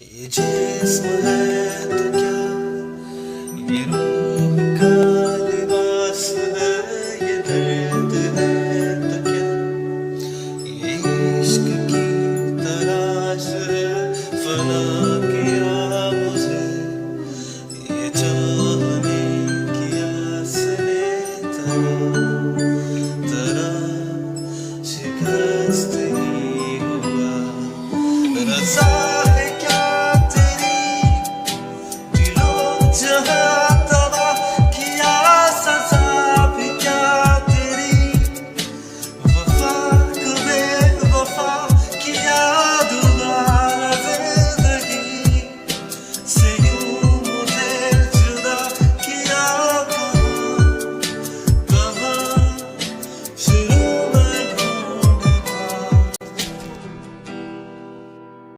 ये जिस्म है तो क्या, ये रूह का लिबास है, ये दर्द है तो क्या, ये इश्क की तलाश है, फना किया मुझे ये चाहने की आस ने। तरह तरह शिकस्त ही हुआ रज़ा